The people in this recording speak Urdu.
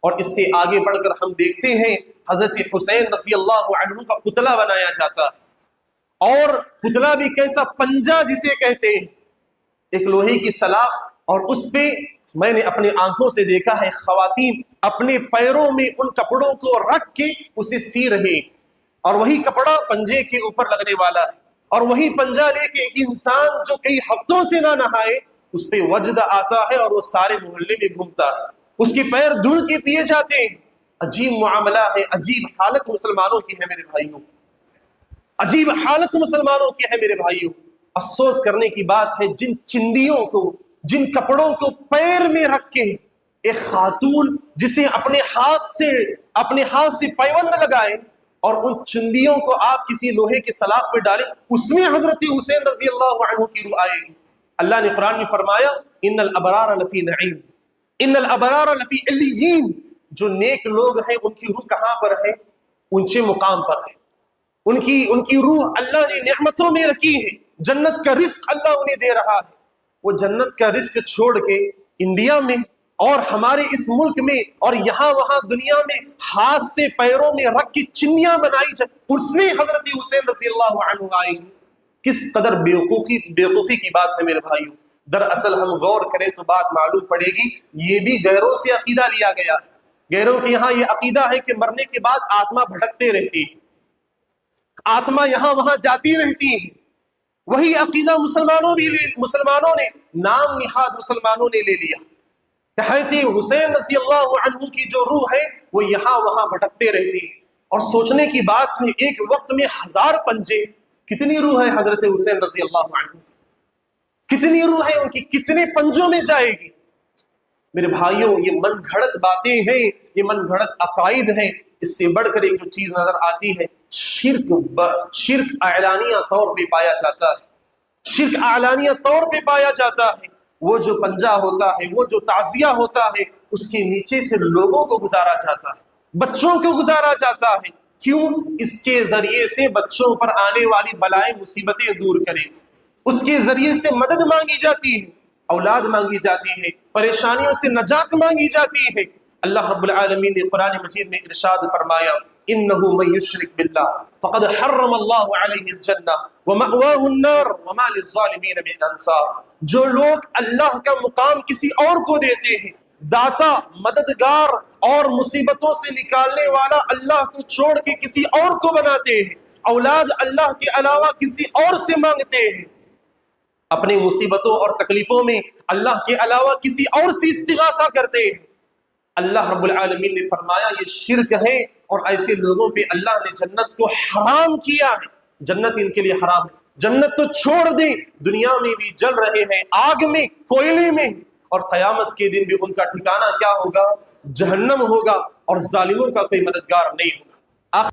اور اس سے آگے بڑھ کر ہم دیکھتے ہیں حضرت حسین رضی اللہ عنہ کا پتلا بنایا جاتا ہے، اور پتلا بھی کیسا، پنجا جسے کہتے ہیں، ایک لوہے کی سلاخ، اور اس پہ میں نے اپنی آنکھوں سے دیکھا ہے خواتین اپنے پیروں میں ان کپڑوں کو رکھ کے اسے سی رہے، اور وہی کپڑا پنجے کے اوپر لگنے والا ہے، اور وہی پنجا لے کے ایک انسان جو کئی ہفتوں سے نہ نہائے اس پہ وجد آتا ہے اور وہ سارے محلے میں گھومتا ہے، اس کے پیر دھل کے پیے جاتے ہیں۔ عجیب معاملہ ہے، عجیب حالت مسلمانوں کی ہے میرے بھائیوں، عجیب حالت مسلمانوں کی ہے میرے بھائیوں۔ افسوس کرنے کی بات ہے، جن چندیوں کو، جن کپڑوں کو پیر میں رکھ کے ایک خاتون جسے اپنے ہاتھ سے پیوند لگائے اور ان چندیوں کو آپ کسی لوہے کے سلاخ پہ ڈالیں، اس میں حضرت حسین رضی اللہ عنہ کی روح آئے گی۔ اللہ نے قرآن میں فرمایا ان الابرار لفی نعیم ان الابرار لفی علیین، جو نیک لوگ ہیں ان کی روح کہاں پر ہے؟ اونچے مقام پر ہے، ان کی روح اللہ نے نعمتوں میں رکھی ہے، جنت کا رزق اللہ انہیں دے رہا ہے۔ وہ جنت کا رزق چھوڑ کے انڈیا میں اور ہمارے اس ملک میں اور یہاں وہاں دنیا میں ہاتھ سے پیروں میں رکھ کے چنیاں بنائی جائے، اس میں حضرت حسین رضی اللہ عنہ آئیں گے۔ کس قدر بیوقوفی کی بات ہے میرے بھائیوں۔ دراصل ہم غور کریں تو بات معلوم پڑے گی، یہ بھی غیروں سے عقیدہ لیا گیا ہے۔ غیروں کے یہاں یہ عقیدہ ہے کہ مرنے کے بعد آتما بھٹکتے رہتی ہے، آتما یہاں وہاں جاتی رہتی ہے۔ وہی عقیدہ مسلمانوں نے نام نہاد مسلمانوں نے لے لیا، کہتے حسین رضی اللہ عنہ کی جو روح ہے وہ یہاں وہاں بھٹکتے رہتی ہے۔ اور سوچنے کی بات ہے، ایک وقت میں 1000 پنجے، کتنی روح ہے حضرت حسین رضی اللہ عنہ، کتنی روح ہے ان کی، کتنے پنجوں میں جائے گی؟ میرے بھائیوں یہ من گھڑت باتیں ہیں، یہ من گھڑت عقائد ہیں۔ اس سے بڑھ کر ایک جو چیز نظر آتی ہے، شرک اعلانیہ طور پہ پایا جاتا ہے، شرک اعلانیہ طور پہ پایا جاتا ہے۔ وہ جو پنجا ہوتا ہے، وہ جو تعزیہ ہوتا ہے، اس کے نیچے سے لوگوں کو گزارا جاتا ہے، بچوں کو گزارا جاتا ہے۔ کیوں؟ اس کے ذریعے سے بچوں پر آنے والی بلائیں مصیبتیں دور کرے، اس کے ذریعے سے مدد مانگی جاتی ہے، اولاد مانگی جاتی ہے، پریشانیوں سے نجات مانگی جاتی ہے۔ اللہ رب العالمین نے قرآن مجید میں ارشاد فرمایا انه من يشرك بالله فقد حرم الله عليه الجنہ ومأواه النار وما للظالمین من انصار۔ جو لوگ اللہ کا مقام کسی اور کو دیتے ہیں، داتا، مددگار اور مصیبتوں سے نکالنے والا اللہ کو چھوڑ کے کسی اور کو بناتے ہیں، اولاد اللہ کے علاوہ کسی اور سے مانگتے ہیں، اپنے مصیبتوں اور تکلیفوں میں اللہ کے علاوہ کسی اور سے استغاثہ کرتے ہیں، اللہ رب العالمین نے فرمایا یہ شرک ہے، اور ایسے لوگوں پہ اللہ نے جنت کو حرام کیا ہے۔ جنت ان کے لیے حرام ہے، جنت تو چھوڑ دیں، دنیا میں بھی جل رہے ہیں آگ میں، کوئلے میں، اور قیامت کے دن بھی ان کا ٹھکانہ کیا ہوگا؟ جہنم ہوگا، اور ظالموں کا کوئی مددگار نہیں ہوگا۔